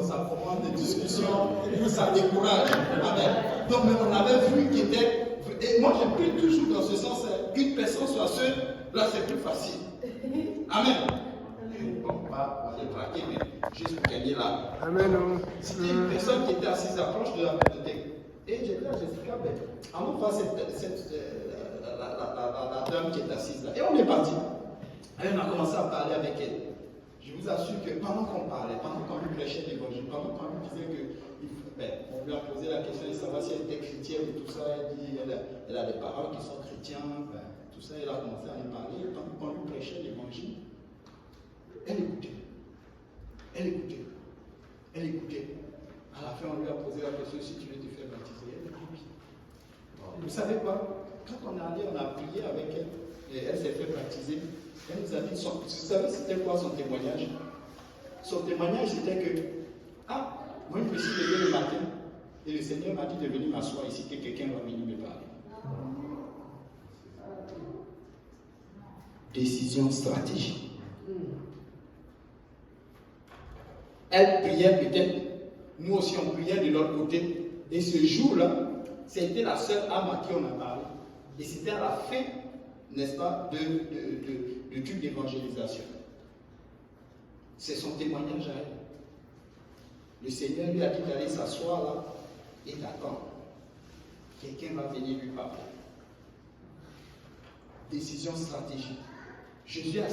ça commence des discussions où ça décourage. Amen. Donc, mais on avait vu qu'il était. Et moi, je prie toujours dans ce sens, qu'une personne soit seule, là, c'est plus facile. Amen. Bon, pas aller traquer, mais juste pour gagner là. Amen. C'était une personne qui était assise approche de la bibliothèque. Et j'ai dit à Jessica, ben, allons voir la dame qui est assise là. Et on est parti. Et on a commencé à parler avec elle. Je vous assure que pendant qu'on parlait, pendant qu'on lui prêchait l'évangile, pendant qu'on lui disait que, on lui a posé la question de savoir si elle était chrétienne et tout ça, elle dit, elle a des paroles qui sont chrétiennes, tout ça, elle a commencé à lui parler. Pendant qu'on lui prêchait l'évangile, elle écoutait. Elle écoutait. Elle écoutait. À la fin, on lui a posé la question si tu veux te faire baptiser. Elle dit oui. Vous savez quoi? Quand on est allé, on a prié avec elle, et elle s'est fait baptiser. Elle nous a dit, vous savez c'était quoi son témoignage? Son témoignage c'était que, moi je me suis levé le matin, et le Seigneur m'a dit de venir m'asseoir ici, que quelqu'un va venir me parler. Décision stratégique. Elle priait peut-être, nous aussi on priait de l'autre côté, et ce jour-là, c'était la seule âme à qui on a parlé. Et c'était à la fin, n'est-ce pas, de truc d'évangélisation. C'est son témoignage à elle. Le Seigneur lui a dit d'aller s'asseoir là et d'attendre. Quelqu'un va venir lui parler. Décision stratégique. Jésus a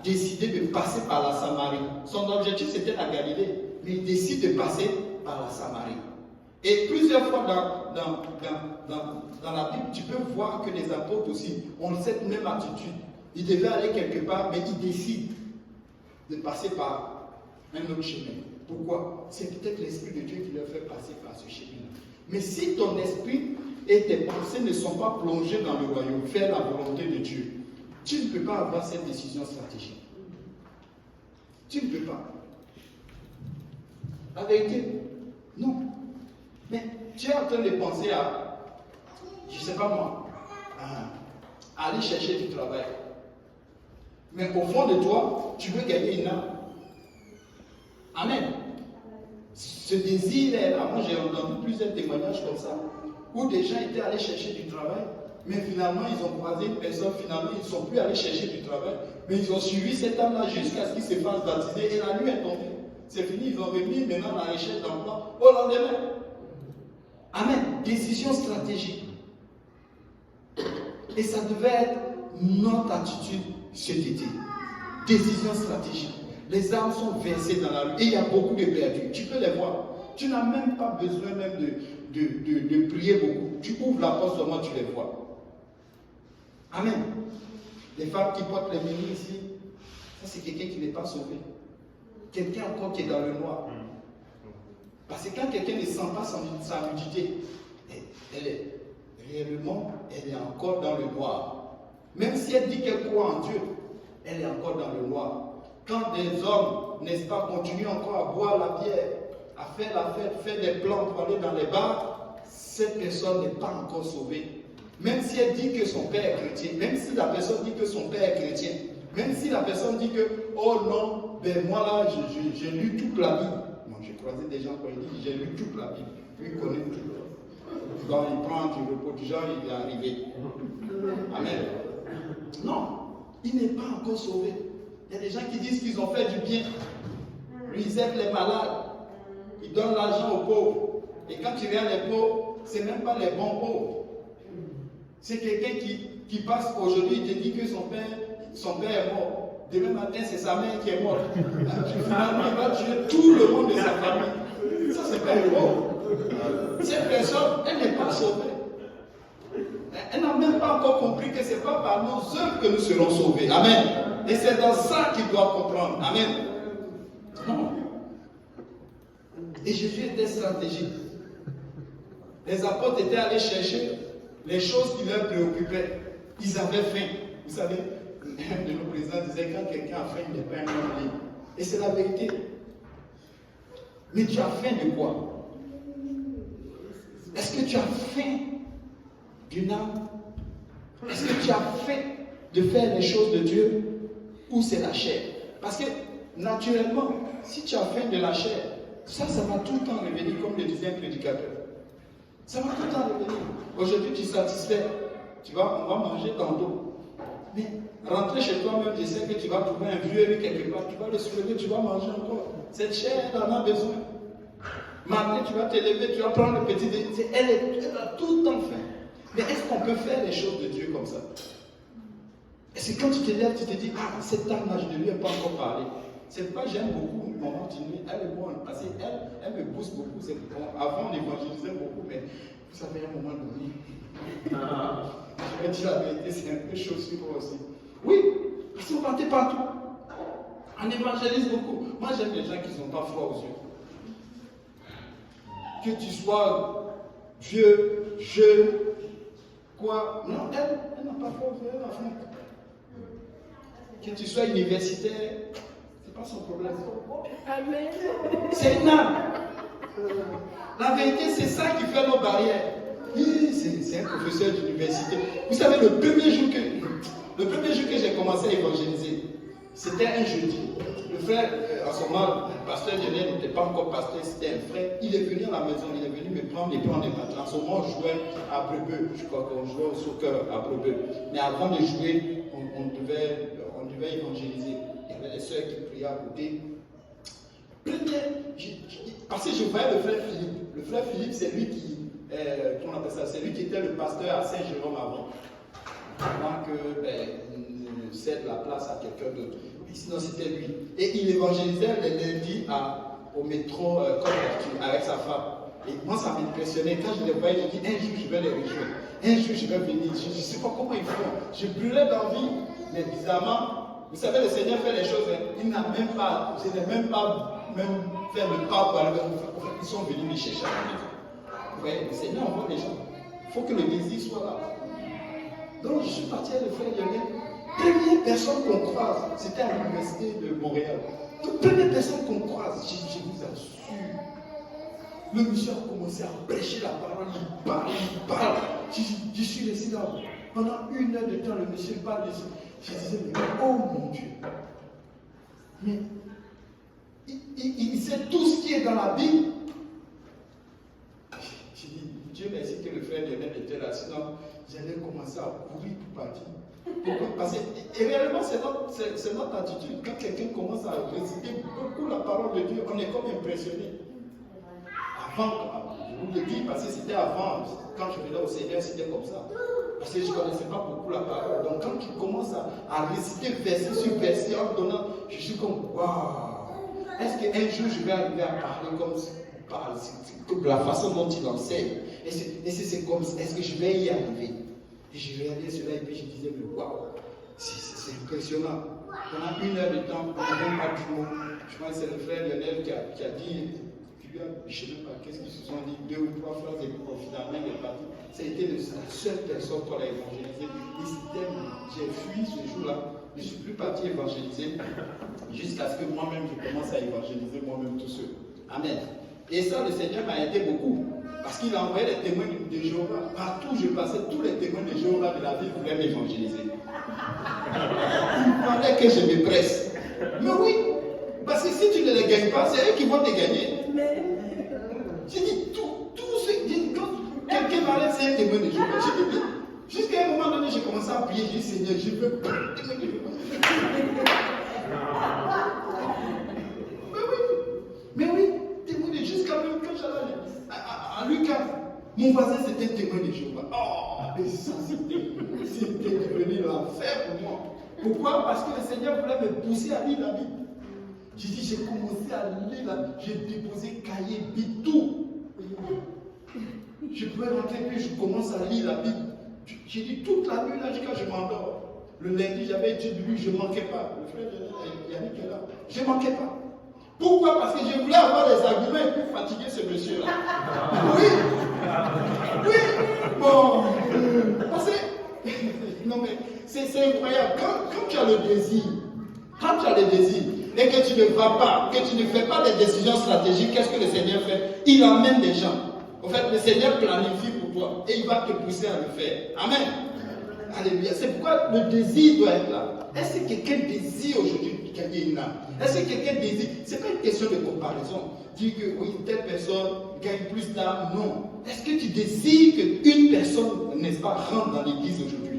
décidé de passer par la Samarie. Son objectif c'était la Galilée, mais il décide de passer par la Samarie. Et plusieurs fois dans la Bible, tu peux voir que les apôtres aussi ont cette même attitude. Ils devaient aller quelque part, mais ils décident de passer par un autre chemin. Pourquoi? C'est peut-être l'Esprit de Dieu qui leur fait passer par ce chemin. Mais si ton esprit et tes pensées ne sont pas plongés dans le royaume, faire la volonté de Dieu, tu ne peux pas avoir cette décision stratégique. Tu ne peux pas. La vérité, non. Mais tu es en train de penser à, je ne sais pas moi, à aller chercher du travail. Mais au fond de toi, tu veux gagner une âme. Amen. Ce désir est là. Moi, j'ai entendu plusieurs témoignages comme ça, où des gens étaient allés chercher du travail, mais finalement, ils ont croisé une personne, finalement, ils ne sont plus allés chercher du travail, mais ils ont suivi cette âme-là jusqu'à ce qu'il se fasse baptiser, et la nuit est tombée. C'est fini, ils ont remis maintenant la recherche d'emploi au lendemain. Amen. Décision stratégique. Et ça devait être notre attitude cet été. Décision stratégique. Les âmes sont versées dans la rue et il y a beaucoup de perdus. Tu peux les voir. Tu n'as même pas besoin même de prier beaucoup. Tu ouvres la porte seulement, tu les vois. Amen. Les femmes qui portent les menus ici, ça c'est quelqu'un qui n'est pas sauvé. Quelqu'un encore qui est dans le noir. Parce que quand quelqu'un ne sent pas sa nudité, elle est encore dans le noir. Même si elle dit qu'elle croit en Dieu, elle est encore dans le noir. Quand des hommes, n'est-ce pas, continuent encore à boire la bière, à faire la fête, faire des plans pour aller dans les bars, cette personne n'est pas encore sauvée. Même si elle dit que son père est chrétien, même si la personne dit que son père est chrétien, même si la personne dit que, oh non, ben moi là, j'ai lu toute la Bible. Moi, j'ai croisé des gens qui disent, j'ai lu toute la Bible. Lui, il connaît tout. Quand il prend du repos du genre, il est arrivé. Amen. Non, il n'est pas encore sauvé. Il y a des gens qui disent qu'ils ont fait du bien. Ils aident les malades. Ils donnent l'argent aux pauvres. Et quand tu regardes les pauvres, ce n'est même pas les bons pauvres. C'est quelqu'un qui passe aujourd'hui, il te dit que son père est mort. Demain matin, c'est sa mère qui est morte. Finalement, il va tuer tout le monde de sa famille. Ça, c'est pas un pauvre. Cette personne, elle n'est pas sauvée. Elle n'a même pas encore compris que ce n'est pas par nos œuvres que nous serons sauvés. Amen. Et c'est dans ça qu'il doit comprendre. Amen. Non. Et Jésus était stratégique. Les apôtres étaient allés chercher les choses qui leur préoccupaient. Ils avaient faim. Vous savez, un de nos présidents disait quand quelqu'un a faim, il n'est pas un homme libre. Et c'est la vérité. Mais tu as faim de quoi? Est-ce que tu as faim d'une âme? Est-ce que tu as faim de faire les choses de Dieu? Ou c'est la chair? Parce que naturellement, si tu as faim de la chair, ça va tout le temps revenir, comme le disait un prédicateur. Ça va tout le temps revenir. Aujourd'hui, tu es satisfait. On va manger tantôt. Mais rentrer chez toi-même, tu sais que tu vas trouver un vieux quelque part, tu vas le soulever, tu vas manger encore. Cette chair, elle en a besoin. Matin, tu vas te lever, tu vas prendre le petit déjeuner. Elle a tout le temps faim. Mais est-ce qu'on peut faire les choses de Dieu comme ça? Est-ce que quand tu te lèves, tu te dis, ah, cette dame-là, je ne lui ai pas encore parlé. C'est pas j'aime beaucoup maman Tinui, elle est bonne, parce qu'elle me pousse beaucoup. C'est bon. Avant, on évangélisait beaucoup, mais vous savez, à un moment donné, je vais dire la vérité, c'est un peu chaud sur moi aussi. Oui, parce qu'on partait partout. On évangélise beaucoup. Moi, j'aime les gens qui ne sont pas froids aux yeux. Que tu sois vieux, jeune, quoi. Non, elle n'a pas froid aux yeux, elle a faim. Que tu sois universitaire, c'est pas son problème. Amen. C'est une âme. La vérité, c'est ça qui fait nos barrières. Oui, c'est un professeur d'université. Vous savez, le premier jour que j'ai commencé à évangéliser, c'était un jeudi. Le frère, à ce moment, le pasteur Lionel n'était pas encore pasteur, c'était un frère. Il est venu à la maison, il est venu me prendre les plans des matins. En ce moment, on jouait à Brebeu. Je crois qu'on jouait au soccer à Brebeu. Mais avant de jouer, on devait évangéliser. Il y avait des sœurs qui priaient à côté. Parce que je voyais le frère Philippe. Le frère Philippe, c'est lui qui, comment on appelle ça, c'est lui qui était le pasteur à Saint-Jérôme avant. Avant que cède la place à quelqu'un d'autre. Sinon, c'était lui. Et il évangélisait les lundis au métro Côte-d'Arthur avec sa femme. Et moi, ça m'impressionnait. Quand je les voyais, je dis, un jour, je vais les rejoindre. Un jour, je vais venir. Je ne sais pas comment ils font. Je brûlais d'envie. Mais bizarrement, vous savez, le Seigneur fait les choses. Il n'a même pas, je n'ai même pas fait le pas pour aller vers nous. Ils sont venus me chercher à la maison. Vous voyez, le Seigneur envoie les gens. Il faut que le désir soit là. Donc, je suis parti avec le frère Lionel. Première personne qu'on croise, c'était à l'université de Montréal. Donc, première personne qu'on croise, je vous assure, le monsieur a commencé à prêcher la parole, il parle. Je suis resté là. Pendant 1 heure de temps, le monsieur parle. Je disais, mais oh mon Dieu. Mais il sait tout ce qui est dans la Bible. J'ai dit, Dieu merci que le frère Lionel était là, sinon j'allais commencer à courir pour partir. Pourquoi? Parce que réellement, c'est notre attitude. Quand quelqu'un commence à réciter beaucoup la parole de Dieu, on est comme impressionné. Avant, je vous le dis, parce que c'était avant, quand je venais au Seigneur, c'était comme ça. Parce que je ne connaissais pas beaucoup la parole. Donc quand tu commences à réciter verset sur verset en donnant, je suis comme, waouh! Est-ce qu'un jour je vais arriver à parler comme de la façon dont il enseigne? C'est comme ça. Est-ce que je vais y arriver? Et je regardais cela et puis je disais, mais waouh, c'est impressionnant. Pendant 1 heure de temps, on n'a même pas du mot. Je pense que c'est le frère Lionel qui a dit, je ne sais même pas qu'est-ce qu'ils se sont dit, 2 ou 3 phrases et puis finalement il est parti. Ça a été la seule personne qu'on a évangélisée. J'ai fui ce jour-là. Je ne suis plus parti évangéliser jusqu'à ce que moi-même je commence à évangéliser moi-même tout seul. Amen. Et ça, le Seigneur m'a aidé beaucoup. Parce qu'il a envoyé les témoins de Jéhovah. Partout où je passais, tous les témoins de Jéhovah de la ville voulaient m'évangéliser. Il fallait que je me presse. Mais oui, parce que si tu ne les gagnes pas, c'est eux qui vont te gagner. J'ai dit, tout ce quand quelqu'un m'arrête, c'est un témoin de Jéhovah. J'ai dit, jusqu'à un moment donné, j'ai commencé à prier. J'ai dit, Seigneur, je veux pas un témoin de Jéhovah. Mais oui, témoin de jusqu'à même quand j'allais à Lucas, mon voisin c'était témoin de Jéhovah. Oh, mais ça c'était devenu l'enfer pour moi. Pourquoi? Parce que le Seigneur voulait me pousser à lire la Bible. J'ai commencé à lire la Bible, j'ai déposé cahier, Bible, tout. Je pouvais rentrer puis je commence à lire la Bible. J'ai dit toute la nuit là jusqu'à je m'endors. Le lundi j'avais été de lui, je ne manquais pas. Le frère Yannick est là. Je ne manquais pas. Pourquoi? Parce que je voulais avoir des arguments pour fatiguer ce monsieur-là. Oui. Oui. Bon. Parce que, non mais, c'est incroyable. Quand tu as le désir, et que tu ne vas pas, que tu ne fais pas des décisions stratégiques, qu'est-ce que le Seigneur fait? Il emmène des gens. En fait, le Seigneur planifie pour toi et il va te pousser à le faire. Amen. Alléluia. C'est pourquoi le désir doit être là. Est-ce que quelqu'un désire aujourd'hui gagner une âme. Est-ce que quelqu'un désire? Ce n'est pas une question de comparaison. Dire que oui, telle personne gagne plus d'âmes, non. Est-ce que tu désires qu'une personne, n'est-ce pas, rentre dans l'église aujourd'hui?